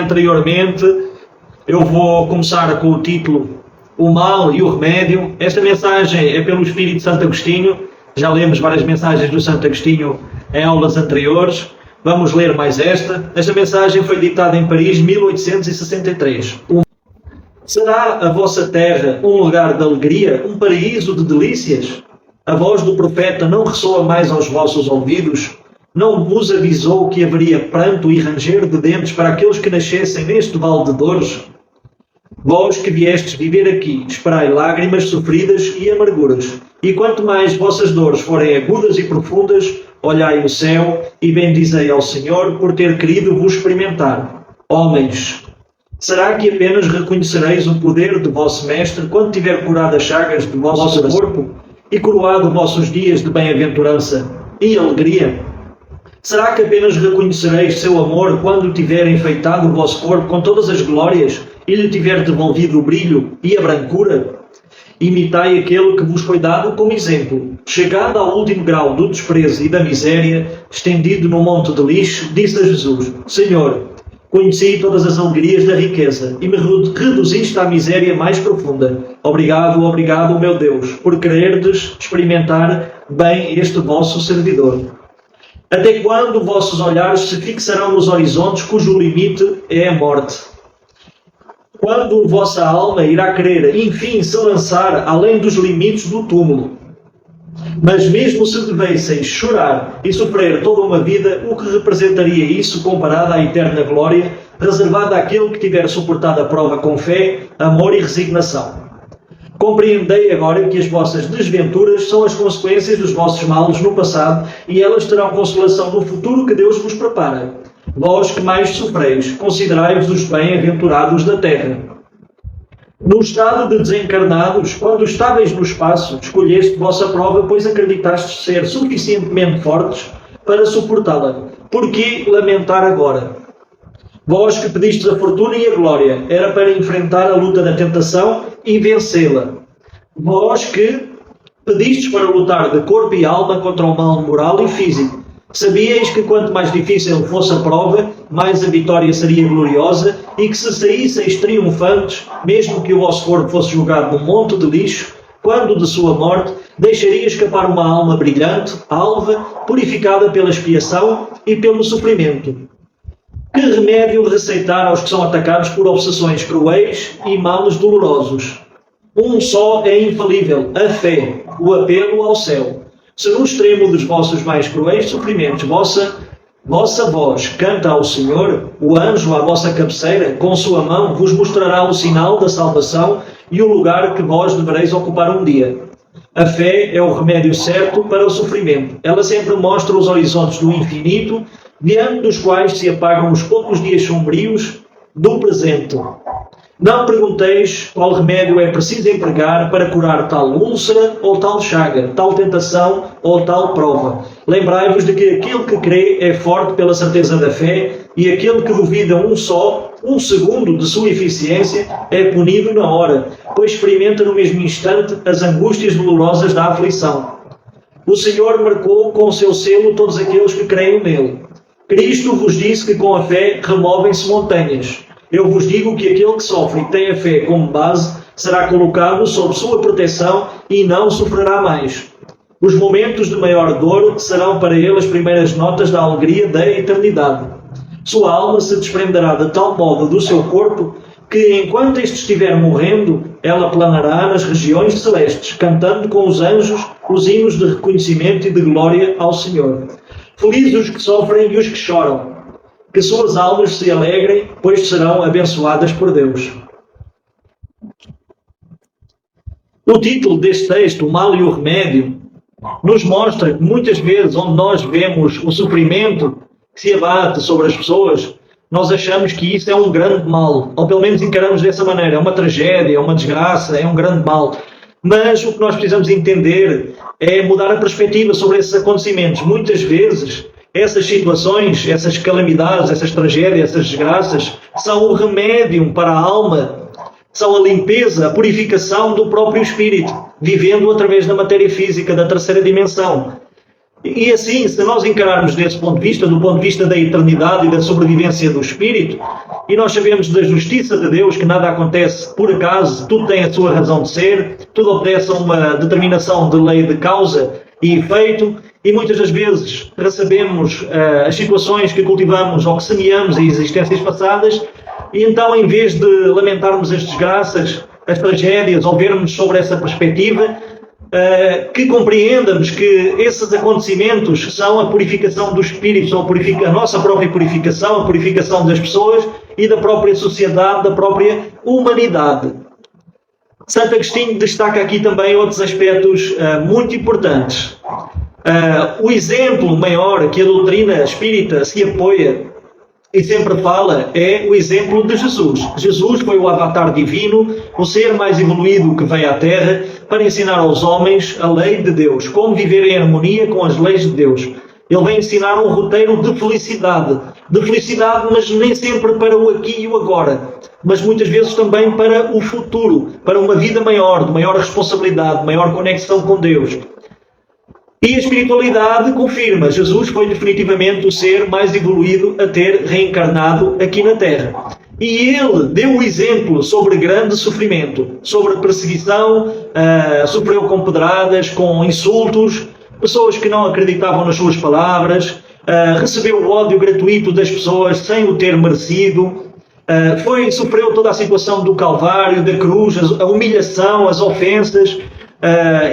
anteriormente, eu vou começar com o título O Mal e o Remédio. Esta mensagem é pelo Espírito Santo Agostinho. Já lemos várias mensagens do Santo Agostinho em aulas anteriores. Vamos ler mais esta. Esta mensagem foi ditada em Paris, 1863. Será a vossa terra um lugar de alegria, um paraíso de delícias? A voz do profeta não ressoa mais aos vossos ouvidos? Não vos avisou que haveria pranto e ranger de dentes para aqueles que nascessem neste vale de dores? Vós que viestes viver aqui, esperai lágrimas sofridas e amarguras. E quanto mais vossas dores forem agudas e profundas, olhai o céu e bendizei ao Senhor por ter querido vos experimentar. Homens, será que apenas reconhecereis o poder do vosso Mestre quando tiver curado as chagas do vosso corpo e coroado vossos dias de bem-aventurança e alegria? Será que apenas reconhecereis seu amor quando tiver enfeitado o vosso corpo com todas as glórias e lhe tiver devolvido o brilho e a brancura? Imitai aquele que vos foi dado como exemplo. Chegado ao último grau do desprezo e da miséria, estendido no monte de lixo, disse a Jesus: Senhor, conheci todas as alegrias da riqueza e me reduziste à miséria mais profunda. Obrigado, obrigado, meu Deus, por quererdes experimentar bem este vosso servidor. Até quando vossos olhares se fixarão nos horizontes cujo limite é a morte? Quando vossa alma irá querer, enfim, se lançar além dos limites do túmulo? Mas mesmo se devesseis chorar e sofrer toda uma vida, o que representaria isso comparado à eterna glória, reservada àquele que tiver suportado a prova com fé, amor e resignação? Compreendei agora que as vossas desventuras são as consequências dos vossos males no passado e elas terão consolação no futuro que Deus vos prepara. Vós que mais sofreis, considerai-vos os bem-aventurados da terra. No estado de desencarnados, quando estáveis no espaço, escolheste vossa prova, pois acreditastes ser suficientemente fortes para suportá-la. Por que lamentar agora? Vós que pedistes a fortuna e a glória, era para enfrentar a luta da tentação e vencê-la. Vós que pedistes para lutar de corpo e alma contra o mal moral e físico, sabíeis que quanto mais difícil fosse a prova, mais a vitória seria gloriosa e que se saísseis triunfantes, mesmo que o vosso corpo fosse jogado num monte de lixo, quando de sua morte deixaria escapar uma alma brilhante, alva, purificada pela expiação e pelo sofrimento. Que remédio receitar aos que são atacados por obsessões cruéis e males dolorosos? Um só é infalível, a fé, o apelo ao céu. Se no extremo dos vossos mais cruéis sofrimentos vossa voz canta ao Senhor, o anjo à vossa cabeceira, com sua mão, vos mostrará o sinal da salvação e o lugar que vós devereis ocupar um dia. A fé é o remédio certo para o sofrimento. Ela sempre mostra os horizontes do infinito, diante dos quais se apagam os poucos dias sombrios do presente. Não pergunteis qual remédio é preciso empregar para curar tal úlcera ou tal chaga, tal tentação ou tal prova. Lembrai-vos de que aquele que crê é forte pela certeza da fé e aquele que duvida um segundo de sua eficiência é punido na hora, pois experimenta no mesmo instante as angústias dolorosas da aflição. O Senhor marcou com o seu selo todos aqueles que creem nele. Cristo vos disse que com a fé removem-se montanhas. Eu vos digo que aquele que sofre e tem a fé como base será colocado sob sua proteção e não sofrerá mais. Os momentos de maior dor serão para ele as primeiras notas da alegria da eternidade. Sua alma se desprenderá de tal modo do seu corpo que, enquanto este estiver morrendo, ela planará nas regiões celestes, cantando com os anjos os hinos de reconhecimento e de glória ao Senhor. Felizes os que sofrem e os que choram, que suas almas se alegrem, pois serão abençoadas por Deus. O título deste texto, O Mal e o Remédio, nos mostra que muitas vezes onde nós vemos o sofrimento que se abate sobre as pessoas, nós achamos que isso é um grande mal, ou pelo menos encaramos dessa maneira, é uma tragédia, é uma desgraça, é um grande mal. Mas o que nós precisamos entender é mudar a perspectiva sobre esses acontecimentos. Muitas vezes essas situações, essas calamidades, essas tragédias, essas desgraças, são o remédio para a alma, são a limpeza, a purificação do próprio espírito, vivendo através da matéria física, da terceira dimensão. E assim, se nós encararmos desse ponto de vista, do ponto de vista da eternidade e da sobrevivência do Espírito, e nós sabemos da justiça de Deus, que nada acontece por acaso, tudo tem a sua razão de ser, tudo obedece a uma determinação de lei de causa e efeito, e muitas das vezes recebemos as situações que cultivamos ou que semeamos em existências passadas, e então, em vez de lamentarmos as desgraças, as tragédias, ou vermos sobre essa perspectiva, que compreendamos que esses acontecimentos são a purificação do Espírito, são a nossa própria purificação, a purificação das pessoas e da própria sociedade, da própria humanidade. Santo Agostinho destaca aqui também outros aspectos muito importantes. O exemplo maior que a doutrina espírita se apoia e sempre fala é o exemplo de Jesus. Jesus foi o avatar divino, o ser mais evoluído que veio à Terra para ensinar aos homens a lei de Deus, como viver em harmonia com as leis de Deus. Ele vem ensinar um roteiro de felicidade, mas nem sempre para o aqui e o agora, mas muitas vezes também para o futuro, para uma vida maior, de maior responsabilidade, de maior conexão com Deus. E a espiritualidade confirma, Jesus foi definitivamente o ser mais evoluído a ter reencarnado aqui na Terra. E ele deu o exemplo sobre grande sofrimento, sobre perseguição, sofreu com pedradas, com insultos, pessoas que não acreditavam nas suas palavras, recebeu o ódio gratuito das pessoas sem o ter merecido, sofreu toda a situação do Calvário, da cruz, a humilhação, as ofensas,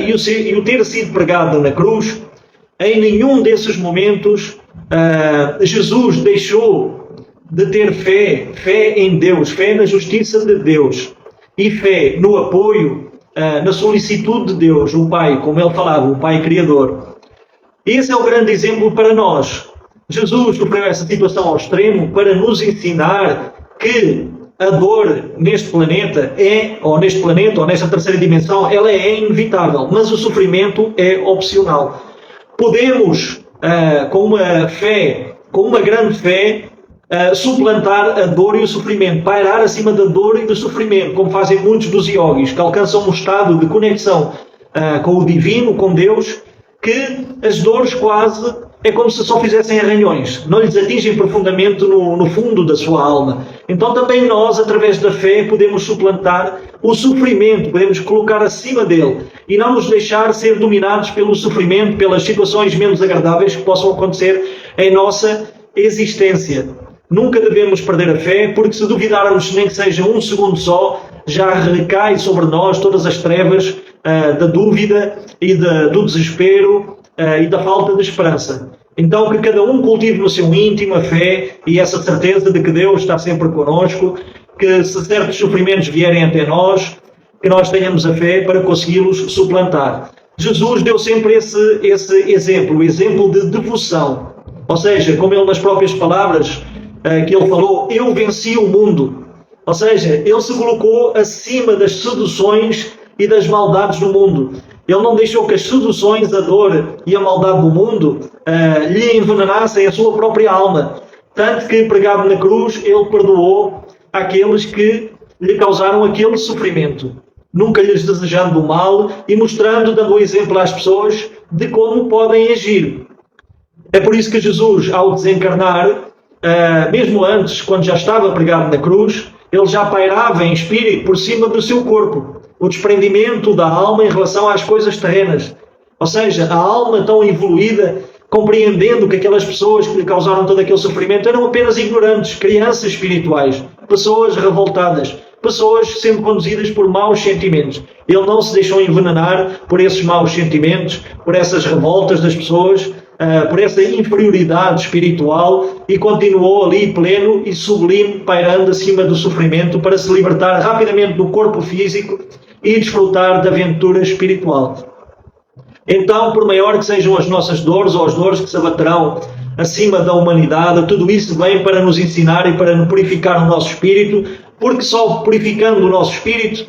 e o ter sido pregado na cruz. Em nenhum desses momentos Jesus deixou de ter fé em Deus, fé na justiça de Deus e fé no apoio, na solicitude de Deus, o Pai, como ele falava, o Pai Criador. Esse é o grande exemplo para nós. Jesus sofreu essa situação ao extremo para nos ensinar que a dor neste planeta ou nesta terceira dimensão, ela é inevitável, mas o sofrimento é opcional. Podemos, com uma grande fé, suplantar a dor e o sofrimento, pairar acima da dor e do sofrimento, como fazem muitos dos yogis, que alcançam um estado de conexão com o divino, com Deus, que as dores quase é como se só fizessem arranhões, não lhes atingem profundamente no fundo da sua alma. Então também nós, através da fé, podemos suplantar o sofrimento, podemos colocar acima dele e não nos deixar ser dominados pelo sofrimento, pelas situações menos agradáveis que possam acontecer em nossa existência. Nunca devemos perder a fé, porque se duvidarmos nem que seja um segundo só, já recai sobre nós todas as trevas da dúvida e do desespero e da falta de esperança. Então que cada um cultive no seu íntimo a fé e essa certeza de que Deus está sempre connosco, que se certos sofrimentos vierem até nós, que nós tenhamos a fé para consegui-los suplantar. Jesus deu sempre esse exemplo, o exemplo de devoção. Ou seja, como ele nas próprias palavras que ele falou, eu venci o mundo. Ou seja, ele se colocou acima das seduções e das maldades do mundo. Ele não deixou que as seduções, a dor e a maldade do mundo lhe envenenassem a sua própria alma. Tanto que, pregado na cruz, ele perdoou aqueles que lhe causaram aquele sofrimento, nunca lhes desejando o mal e mostrando, dando o exemplo às pessoas de como podem agir. É por isso que Jesus, ao desencarnar, mesmo antes, quando já estava pregado na cruz, ele já pairava em espírito por cima do seu corpo. O desprendimento da alma em relação às coisas terrenas. Ou seja, a alma tão evoluída, compreendendo que aquelas pessoas que lhe causaram todo aquele sofrimento eram apenas ignorantes, crianças espirituais, pessoas revoltadas, pessoas sendo conduzidas por maus sentimentos. Ele não se deixou envenenar por esses maus sentimentos, por essas revoltas das pessoas, por essa inferioridade espiritual, e continuou ali pleno e sublime, pairando acima do sofrimento para se libertar rapidamente do corpo físico e desfrutar da aventura espiritual. Então, por maior que sejam as nossas dores ou as dores que se abaterão acima da humanidade, tudo isso vem para nos ensinar e para nos purificar o nosso espírito, porque só purificando o nosso espírito,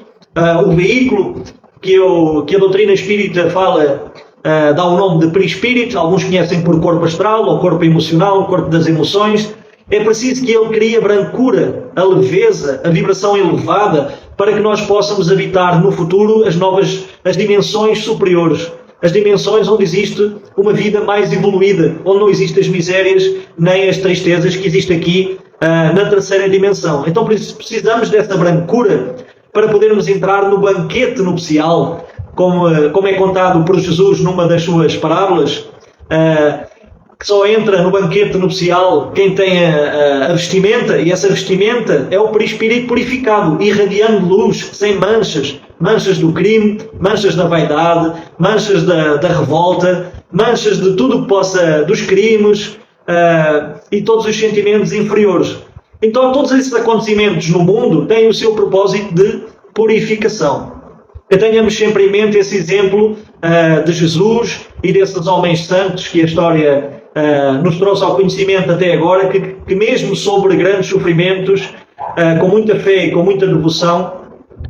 o veículo que a doutrina espírita fala, dá o nome de perispírito, alguns conhecem por corpo astral ou corpo emocional, o corpo das emoções. É preciso que ele crie a brancura, a leveza, a vibração elevada, para que nós possamos habitar no futuro as dimensões superiores, as dimensões onde existe uma vida mais evoluída, onde não existem as misérias nem as tristezas que existem aqui na terceira dimensão. Então precisamos dessa brancura para podermos entrar no banquete nupcial, como é contado por Jesus numa das suas parábolas, que só entra no banquete nupcial quem tem a vestimenta, e essa vestimenta é o perispírito purificado, irradiando luz, sem manchas, manchas do crime, manchas da vaidade, manchas da revolta, manchas de tudo que possa, dos crimes e todos os sentimentos inferiores. Então todos esses acontecimentos no mundo têm o seu propósito de purificação. Que tenhamos sempre em mente esse exemplo de Jesus e desses homens santos que a história nos trouxe ao conhecimento até agora, que mesmo sobre grandes sofrimentos, com muita fé e com muita devoção,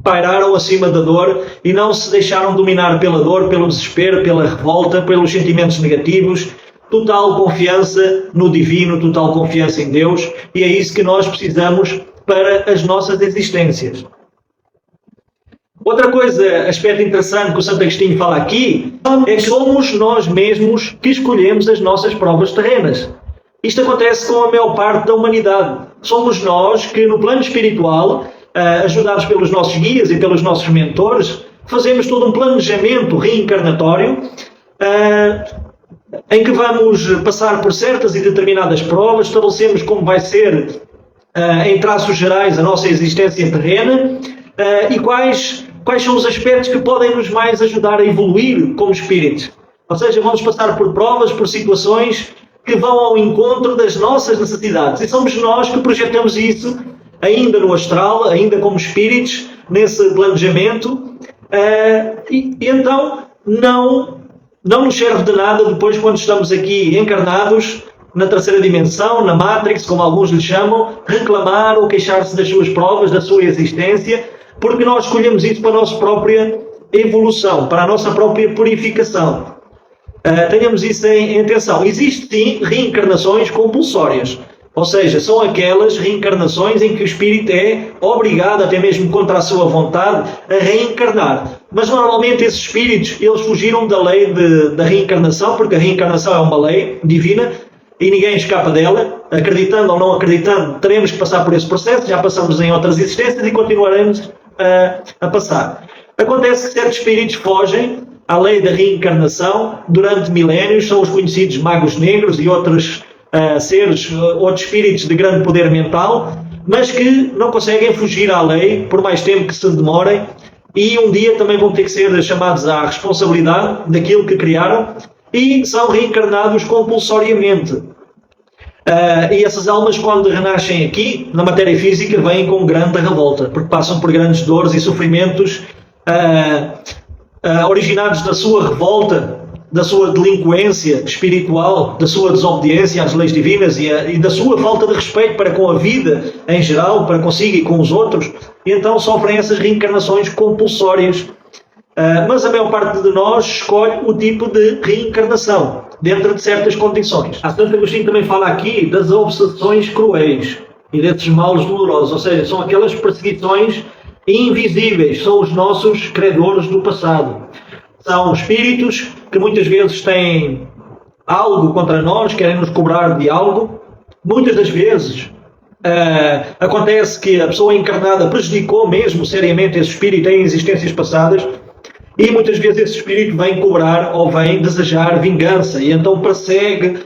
pairaram acima da dor e não se deixaram dominar pela dor, pelo desespero, pela revolta, pelos sentimentos negativos. Total confiança no divino, total confiança em Deus, e é isso que nós precisamos para as nossas existências. Outra coisa, aspecto interessante que o Santo Agostinho fala aqui, é que somos nós mesmos que escolhemos as nossas provas terrenas. Isto acontece com a maior parte da humanidade. Somos nós que, no plano espiritual, ajudados pelos nossos guias e pelos nossos mentores, fazemos todo um planejamento reencarnatório, em que vamos passar por certas e determinadas provas, estabelecemos como vai ser, em traços gerais, a nossa existência terrena, e quais são os aspectos que podem nos mais ajudar a evoluir como espíritos. Ou seja, vamos passar por provas, por situações que vão ao encontro das nossas necessidades. E somos nós que projetamos isso, ainda no astral, ainda como espíritos, nesse planejamento. E então não nos serve de nada depois, quando estamos aqui encarnados, na terceira dimensão, na Matrix, como alguns lhe chamam, reclamar ou queixar-se das suas provas, da sua existência, porque nós escolhemos isso para a nossa própria evolução, para a nossa própria purificação. Tenhamos isso em atenção. Existem, sim, reencarnações compulsórias. Ou seja, são aquelas reencarnações em que o espírito é obrigado, até mesmo contra a sua vontade, a reencarnar. Mas normalmente esses espíritos, eles fugiram da lei da reencarnação, porque a reencarnação é uma lei divina e ninguém escapa dela. Acreditando ou não acreditando, teremos que passar por esse processo. Já passamos em outras existências e continuaremos a passar. Acontece que certos espíritos fogem à lei da reencarnação durante milénios, são os conhecidos magos negros e outros seres, outros espíritos de grande poder mental, mas que não conseguem fugir à lei por mais tempo que se demorem, e um dia também vão ter que ser chamados à responsabilidade daquilo que criaram e são reencarnados compulsoriamente. E essas almas, quando renascem aqui, na matéria física, vêm com grande revolta, porque passam por grandes dores e sofrimentos originados da sua revolta, da sua delinquência espiritual, da sua desobediência às leis divinas e da sua falta de respeito para com a vida em geral, para consigo e com os outros, e então sofrem essas reencarnações compulsórias. Mas a maior parte de nós escolhe o tipo de reencarnação, dentro de certas condições. A Santo Agostinho também fala aqui das obsessões cruéis e desses males dolorosos, ou seja, são aquelas perseguições invisíveis, são os nossos credores do passado. São espíritos que muitas vezes têm algo contra nós, querem nos cobrar de algo. Muitas das vezes acontece que a pessoa encarnada prejudicou mesmo seriamente esse espírito em existências passadas, e muitas vezes esse espírito vem cobrar ou vem desejar vingança, e então persegue,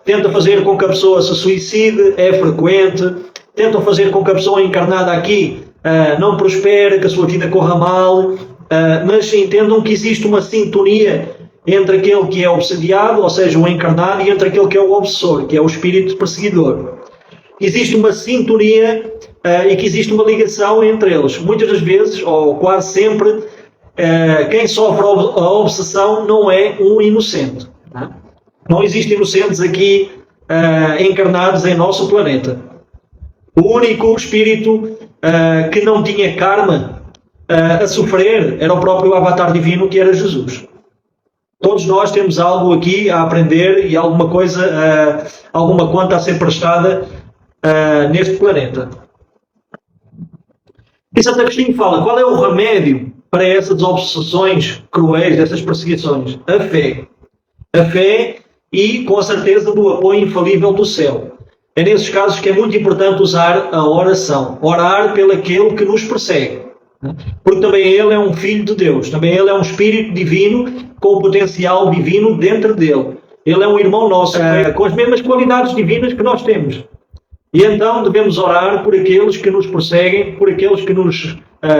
tenta fazer com que a pessoa se suicide, é frequente, tentam fazer com que a pessoa encarnada aqui não prospere, que a sua vida corra mal, mas entendam que existe uma sintonia entre aquele que é obsediado, ou seja, o encarnado, e entre aquele que é o obsessor, que é o espírito perseguidor. Existe uma sintonia e que existe uma ligação entre eles. Muitas das vezes, ou quase sempre, quem sofre a obsessão não é um inocente. Não existem inocentes aqui encarnados em nosso planeta. O único espírito que não tinha karma a sofrer era o próprio Avatar Divino, que era Jesus. Todos nós temos algo aqui a aprender e alguma coisa, alguma conta a ser prestada neste planeta. E Santo Agostinho fala, qual é o remédio para essas obsessões cruéis, dessas perseguições? A fé. A fé e, com a certeza, do apoio infalível do céu. É nesses casos que é muito importante usar a oração. Orar pelo aquele que nos persegue. Porque também ele é um filho de Deus. Também ele é um espírito divino com o potencial divino dentro dele. Ele é um irmão nosso, com as mesmas qualidades divinas que nós temos. E então devemos orar por aqueles que nos perseguem, por aqueles que nos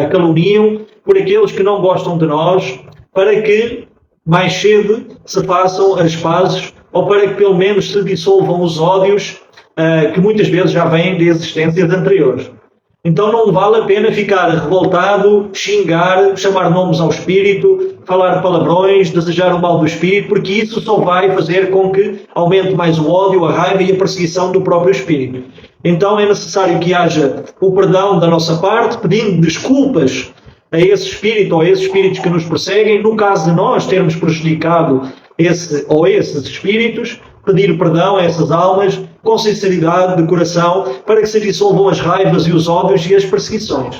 caluniam, por aqueles que não gostam de nós, para que mais cedo se façam as pazes, ou para que pelo menos se dissolvam os ódios que muitas vezes já vêm de existências anteriores. Então não vale a pena ficar revoltado, xingar, chamar nomes ao espírito, falar palavrões, desejar o mal do espírito, porque isso só vai fazer com que aumente mais o ódio, a raiva e a perseguição do próprio espírito. Então é necessário que haja o perdão da nossa parte, pedindo desculpas a esse espírito ou a esses espíritos que nos perseguem. No caso de nós termos prejudicado esse ou esses espíritos, pedir perdão a essas almas com sinceridade de coração, para que se dissolvam as raivas e os ódios e as perseguições.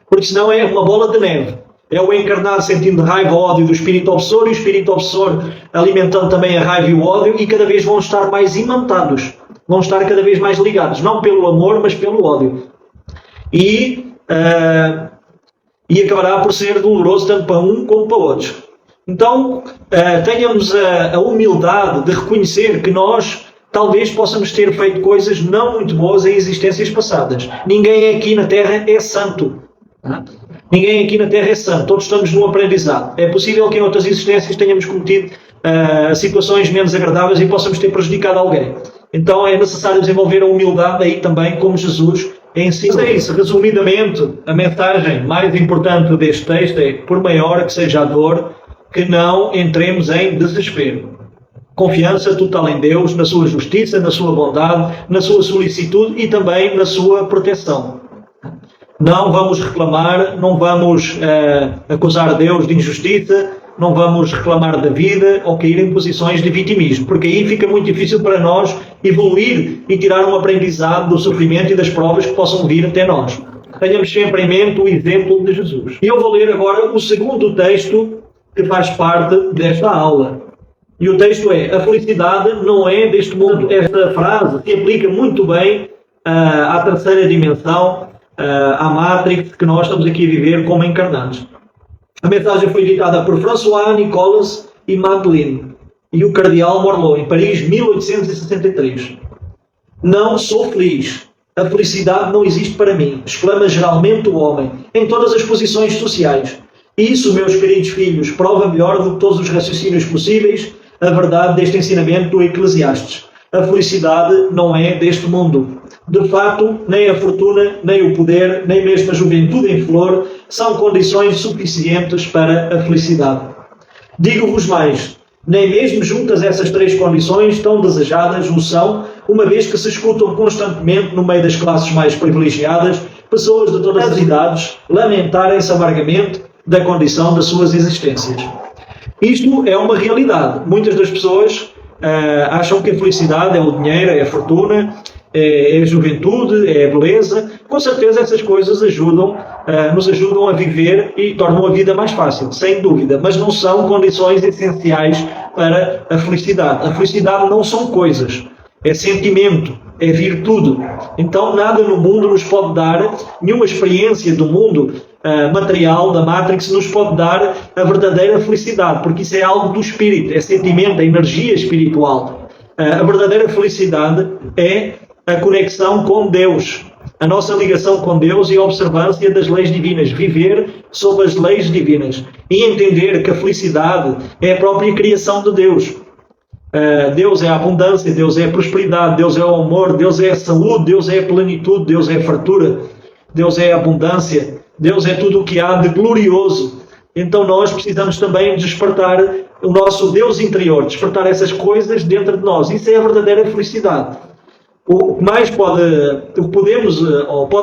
Porque senão é uma bola de neve. É o encarnar sentindo raiva ou ódio do espírito obsessor, e o espírito obsessor alimentando também a raiva e o ódio, e cada vez vão estar mais imantados. Vão estar cada vez mais ligados, não pelo amor, mas pelo ódio. E acabará por ser doloroso tanto para um como para outros. Então, tenhamos a humildade de reconhecer que nós talvez possamos ter feito coisas não muito boas em existências passadas. Ninguém aqui na Terra é santo. Ninguém aqui na Terra é santo. Todos estamos no aprendizado. É possível que em outras existências tenhamos cometido situações menos agradáveis e possamos ter prejudicado alguém. Então é necessário desenvolver a humildade aí também, como Jesus ensina. Mas é isso. Resumidamente, a mensagem mais importante deste texto é: por maior que seja a dor, que não entremos em desespero. Confiança total em Deus, na sua justiça, na sua bondade, na sua solicitude e também na sua proteção. Não vamos reclamar, não vamos acusar Deus de injustiça, não vamos reclamar da vida ou cair em posições de vitimismo, porque aí fica muito difícil para nós evoluir e tirar um aprendizado do sofrimento e das provas que possam vir até nós. Tenhamos sempre em mente o exemplo de Jesus. E eu vou ler agora o segundo texto que faz parte desta aula. E o texto é: a felicidade não é deste mundo. Esta frase se aplica muito bem à terceira dimensão, à Matrix que nós estamos aqui a viver como encarnados. A mensagem foi ditada por François Nicolas e Madeleine e o Cardeal Morlot, em Paris, 1863. Não sou feliz. A felicidade não existe para mim, exclama geralmente o homem, em todas as posições sociais. Isso, meus queridos filhos, prova melhor do que todos os raciocínios possíveis a verdade deste ensinamento do Eclesiastes. A felicidade não é deste mundo. De fato, nem a fortuna, nem o poder, nem mesmo a juventude em flor são condições suficientes para a felicidade. Digo-vos mais, nem mesmo juntas essas três condições tão desejadas o são, uma vez que se escutam constantemente no meio das classes mais privilegiadas pessoas de todas as idades lamentarem-se amargamente da condição das suas existências. Isto é uma realidade. Muitas das pessoas acham que a felicidade é o dinheiro, é a fortuna, é a juventude, é a beleza. Com certeza essas coisas nos ajudam a viver e tornam a vida mais fácil, sem dúvida. Mas não são condições essenciais para a felicidade. A felicidade não são coisas, é sentimento, é virtude. Então nada no mundo nos pode dar, nenhuma experiência do mundo material, da Matrix, nos pode dar a verdadeira felicidade, porque isso é algo do espírito, é sentimento, é energia espiritual. A verdadeira felicidade é a conexão com Deus, a nossa ligação com Deus e a observância das leis divinas, viver sob as leis divinas e entender que a felicidade é a própria criação de Deus. Deus é a abundância, Deus é a prosperidade, Deus é o amor, Deus é a saúde, Deus é a plenitude, Deus é a fartura, Deus é a abundância, Deus é tudo o que há de glorioso. Então nós precisamos também despertar o nosso Deus interior, despertar essas coisas dentro de nós. Isso é a verdadeira felicidade. O que mais pode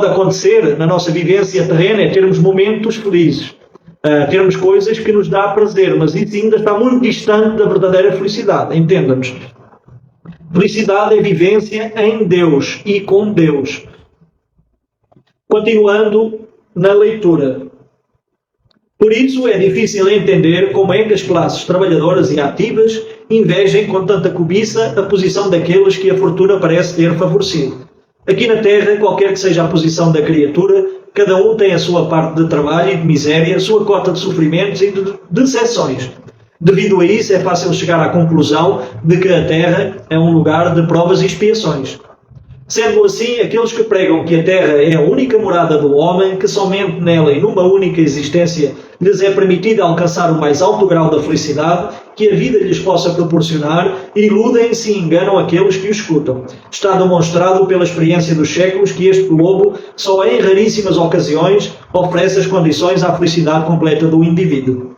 acontecer na nossa vivência terrena é termos momentos felizes, termos coisas que nos dá prazer, mas isso ainda está muito distante da verdadeira felicidade. Entenda-nos. Felicidade é vivência em Deus e com Deus. Continuando na leitura. Por isso é difícil entender como é que as classes trabalhadoras e ativas invejem com tanta cobiça a posição daqueles que a fortuna parece ter favorecido. Aqui na Terra, qualquer que seja a posição da criatura, cada um tem a sua parte de trabalho e de miséria, a sua cota de sofrimentos e de decepções. Devido a isso, é fácil chegar à conclusão de que a Terra é um lugar de provas e expiações. Sendo assim, aqueles que pregam que a Terra é a única morada do homem, que somente nela e numa única existência lhes é permitido alcançar o mais alto grau da felicidade que a vida lhes possa proporcionar, iludem-se e enganam aqueles que o escutam. Está demonstrado pela experiência dos séculos que este globo só em raríssimas ocasiões oferece as condições à felicidade completa do indivíduo.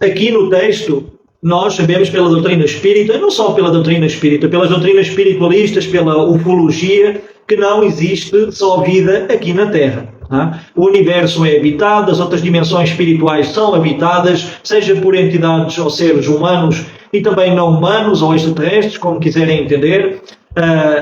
Aqui no texto, nós sabemos pela doutrina espírita, não só pela doutrina espírita, pelas doutrinas espiritualistas, pela ufologia, que não existe só vida aqui na Terra. O universo é habitado, as outras dimensões espirituais são habitadas, seja por entidades ou seres humanos e também não humanos ou extraterrestres, como quiserem entender.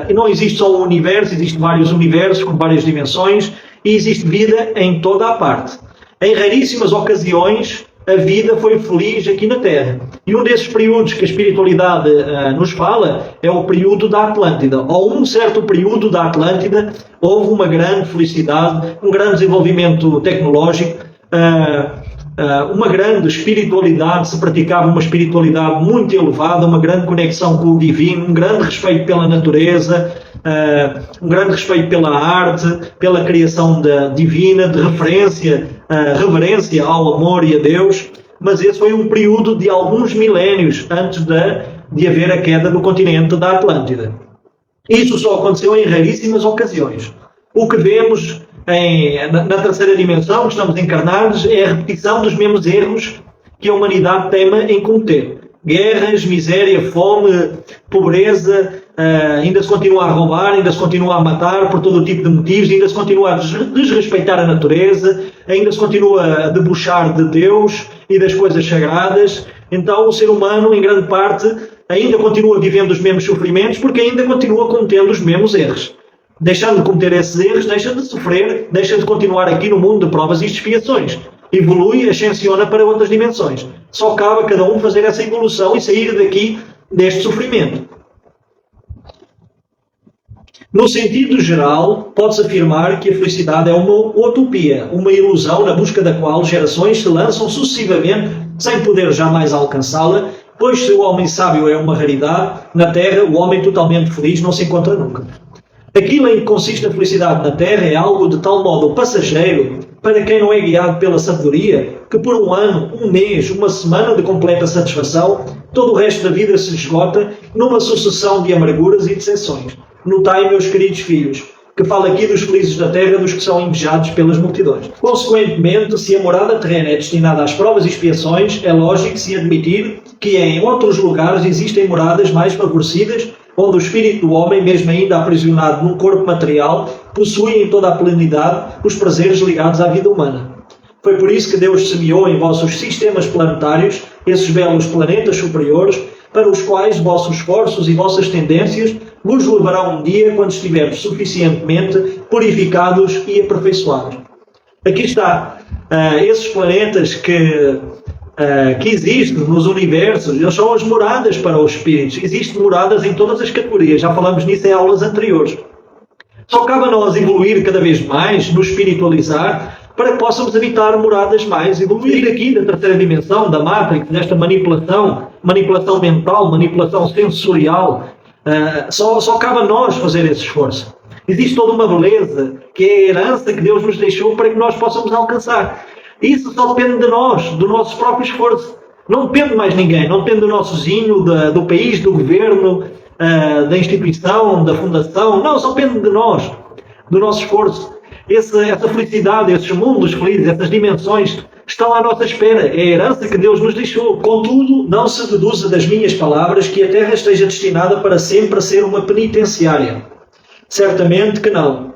E não existe só um universo, existem vários universos com várias dimensões e existe vida em toda a parte. Em raríssimas ocasiões, a vida foi feliz aqui na Terra. E um desses períodos que a espiritualidade nos fala é o período da Atlântida. Ou um certo período da Atlântida houve uma grande felicidade, um grande desenvolvimento tecnológico, uma grande espiritualidade, se praticava uma espiritualidade muito elevada, uma grande conexão com o divino, um grande respeito pela natureza, um grande respeito pela arte, pela criação divina, de reverência ao amor e a Deus. Mas esse foi um período de alguns milénios antes de haver a queda do continente da Atlântida. Isso só aconteceu em raríssimas ocasiões. O que vemos na terceira dimensão, que estamos encarnados, é a repetição dos mesmos erros que a humanidade tema em cometer. Guerras, miséria, fome, pobreza, ainda se continua a roubar, ainda se continua a matar por todo o tipo de motivos, ainda se continua a desrespeitar a natureza, ainda se continua a debochar de Deus e das coisas sagradas. Então o ser humano, em grande parte, ainda continua vivendo os mesmos sofrimentos porque ainda continua cometendo os mesmos erros. Deixando de cometer esses erros, deixa de sofrer, deixa de continuar aqui no mundo de provas e expiações. Evolui, ascensiona para outras dimensões. Só cabe a cada um fazer essa evolução e sair daqui deste sofrimento. No sentido geral, pode-se afirmar que a felicidade é uma utopia, uma ilusão na busca da qual gerações se lançam sucessivamente sem poder jamais alcançá-la, pois se o homem sábio é uma raridade, na Terra o homem totalmente feliz não se encontra nunca. Aquilo em que consiste a felicidade na Terra é algo de tal modo passageiro para quem não é guiado pela sabedoria que por um ano, um mês, uma semana de completa satisfação, todo o resto da vida se esgota numa sucessão de amarguras e decepções. Notai, meus queridos filhos, que fala aqui dos felizes da Terra, dos que são invejados pelas multidões. Consequentemente, se a morada terrena é destinada às provas e expiações, é lógico se admitir que em outros lugares existem moradas mais favorecidas, onde o espírito do homem, mesmo ainda aprisionado num corpo material, possui em toda a plenidade os prazeres ligados à vida humana. Foi por isso que Deus semeou em vossos sistemas planetários esses belos planetas superiores, para os quais vossos esforços e vossas tendências vos levarão um dia quando estiverdes suficientemente purificados e aperfeiçoados. Aqui está, esses planetas que existem nos universos, eles são as moradas para os espíritos. Existem moradas em todas as categorias, já falamos nisso em aulas anteriores. Só cabe a nós evoluir cada vez mais, nos espiritualizar, para que possamos habitar moradas mais evoluídas aqui da terceira dimensão, da Matrix, desta manipulação mental, manipulação sensorial. Só cabe a nós fazer esse esforço. Existe toda uma beleza, que é a herança que Deus nos deixou para que nós possamos alcançar. Isso só depende de nós, do nosso próprio esforço. Não depende de mais ninguém, não depende do nosso vizinho, do país, do governo, da instituição, da fundação. Não, só depende de nós, do nosso esforço. Essa felicidade, esses mundos felizes, essas dimensões estão à nossa espera. É a herança que Deus nos deixou. Contudo, não se deduza das minhas palavras que a Terra esteja destinada para sempre a ser uma penitenciária. Certamente que não.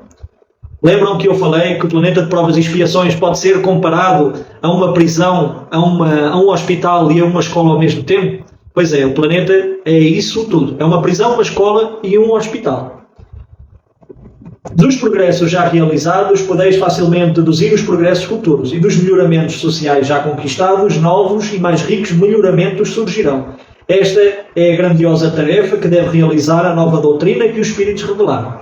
Lembram que eu falei que o planeta de provas e expiações pode ser comparado a uma prisão, a um hospital e a uma escola ao mesmo tempo? Pois é, o planeta é isso tudo. É uma prisão, uma escola e um hospital. Dos progressos já realizados, podeis facilmente deduzir os progressos futuros, e dos melhoramentos sociais já conquistados, novos e mais ricos melhoramentos surgirão. Esta é a grandiosa tarefa que deve realizar a nova doutrina que os Espíritos revelaram.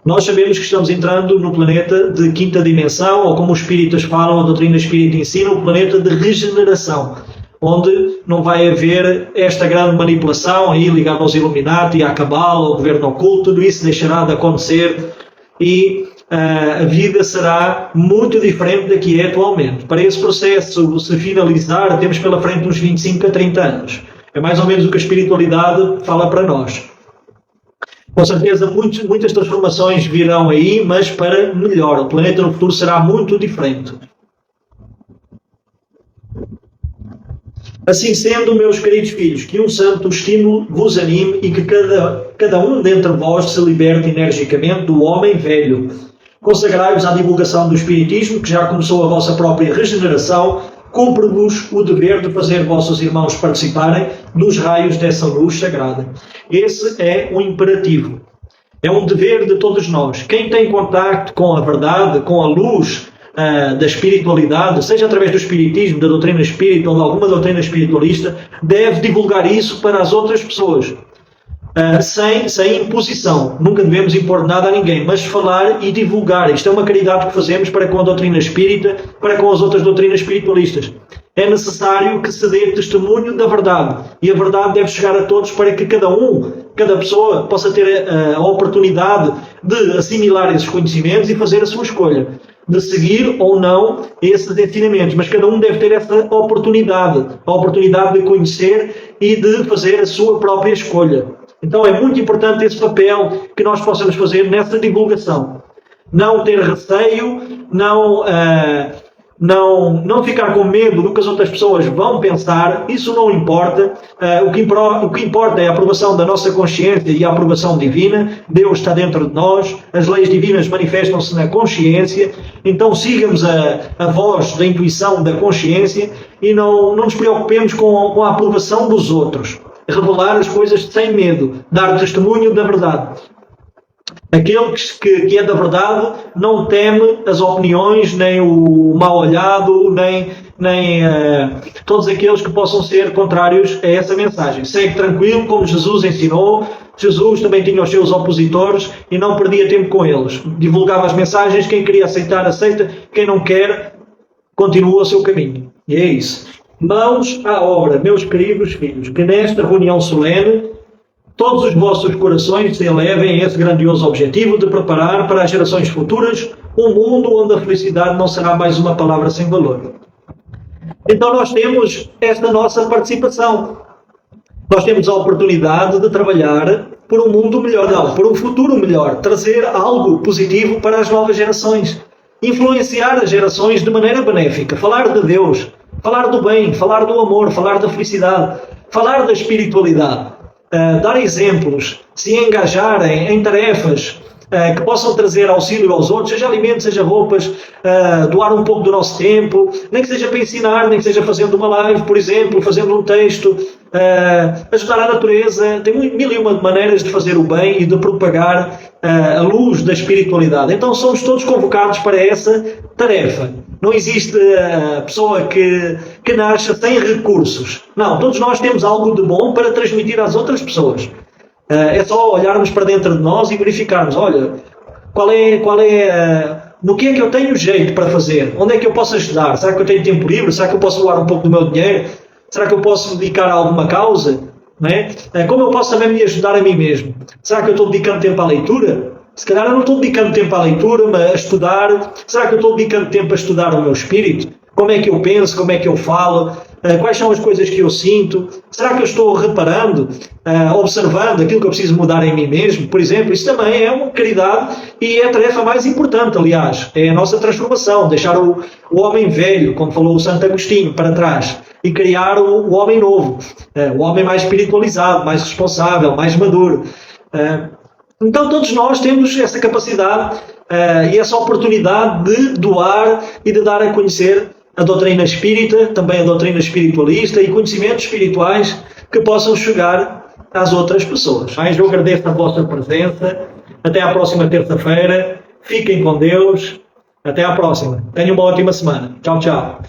Nós sabemos que estamos entrando no planeta de quinta dimensão, ou como os Espíritas falam, a doutrina espírita ensina, o planeta de regeneração, onde não vai haver esta grande manipulação aí ligada aos Illuminati, à Cabala, ao governo oculto. Tudo isso deixará de acontecer e a vida será muito diferente da que é atualmente. Para esse processo se finalizar, temos pela frente uns 25 a 30 anos. É mais ou menos o que a espiritualidade fala para nós. Com certeza muitas transformações virão aí, mas para melhor. O planeta no futuro será muito diferente. Assim sendo, meus queridos filhos, que um santo estímulo vos anime e que cada um dentre vós se liberte energicamente do homem velho. Consagrai-vos à divulgação do Espiritismo, que já começou a vossa própria regeneração. Cumpre-vos o dever de fazer vossos irmãos participarem dos raios dessa luz sagrada. Esse é um imperativo. É um dever de todos nós. Quem tem contacto com a verdade, com a luz da espiritualidade, seja através do espiritismo, da doutrina espírita ou de alguma doutrina espiritualista, deve divulgar isso para as outras pessoas. Sem imposição. Nunca devemos impor nada a ninguém, mas falar e divulgar. Isto é uma caridade que fazemos para com a doutrina espírita, para com as outras doutrinas espiritualistas. É necessário que se dê testemunho da verdade. E a verdade deve chegar a todos para que cada pessoa possa ter a oportunidade de assimilar esses conhecimentos e fazer a sua escolha, de seguir ou não esses ensinamentos. Mas cada um deve ter essa oportunidade, a oportunidade de conhecer e de fazer a sua própria escolha. Então é muito importante esse papel que nós possamos fazer nessa divulgação. Não ter receio, não ficar com medo do que as outras pessoas vão pensar. Isso não importa. O que importa é a aprovação da nossa consciência e a aprovação divina. Deus está dentro de nós. As leis divinas manifestam-se na consciência. Então sigamos a voz da intuição, da consciência, e não nos preocupemos com a aprovação dos outros. Revelar as coisas sem medo, dar testemunho da verdade. Aquele que é da verdade não teme as opiniões, nem o mal olhado, nem todos aqueles que possam ser contrários a essa mensagem. Segue tranquilo, como Jesus ensinou. Jesus também tinha os seus opositores e não perdia tempo com eles. Divulgava as mensagens, quem queria aceitar, aceita. Quem não quer, continua o seu caminho. E é isso. Mãos à obra, meus queridos filhos, que nesta reunião solene todos os vossos corações se elevem a esse grandioso objetivo de preparar para as gerações futuras um mundo onde a felicidade não será mais uma palavra sem valor. Então nós temos esta nossa participação. Nós temos a oportunidade de trabalhar por um mundo melhor, por um futuro melhor, trazer algo positivo para as novas gerações, influenciar as gerações de maneira benéfica, falar de Deus, falar do bem, falar do amor, falar da felicidade, falar da espiritualidade, dar exemplos, se engajarem em tarefas que possam trazer auxílio aos outros, seja alimentos, seja roupas, doar um pouco do nosso tempo, nem que seja para ensinar, nem que seja fazendo uma live, por exemplo, fazendo um texto, ajudar a natureza. Tem mil e uma maneiras de fazer o bem e de propagar a luz da espiritualidade. Então somos todos convocados para essa tarefa. Não existe pessoa que nasça sem recursos. Não, todos nós temos algo de bom para transmitir às outras pessoas. É só olharmos para dentro de nós e verificarmos, olha, no que é que eu tenho jeito para fazer? Onde é que eu posso ajudar? Será que eu tenho tempo livre? Será que eu posso doar um pouco do meu dinheiro? Será que eu posso me dedicar a alguma causa? Não é? Como eu posso também me ajudar a mim mesmo? Será que eu estou dedicando tempo à leitura? Se calhar eu não estou dedicando tempo à leitura, mas a estudar. Será que eu estou dedicando tempo a estudar o meu espírito? Como é que eu penso? Como é que eu falo? Quais são as coisas que eu sinto? Será que eu estou reparando, observando aquilo que eu preciso mudar em mim mesmo? Por exemplo, isso também é uma caridade e é a tarefa mais importante, aliás. É a nossa transformação, deixar o homem velho, como falou o Santo Agostinho, para trás e criar o homem novo, o homem mais espiritualizado, mais responsável, mais maduro. Então todos nós temos essa capacidade e essa oportunidade de doar e de dar a conhecer a doutrina espírita, também a doutrina espiritualista e conhecimentos espirituais que possam chegar às outras pessoas. Mas eu agradeço a vossa presença Até à próxima terça-feira. Fiquem com Deus. Até à próxima. Tenham uma ótima semana. Tchau, tchau.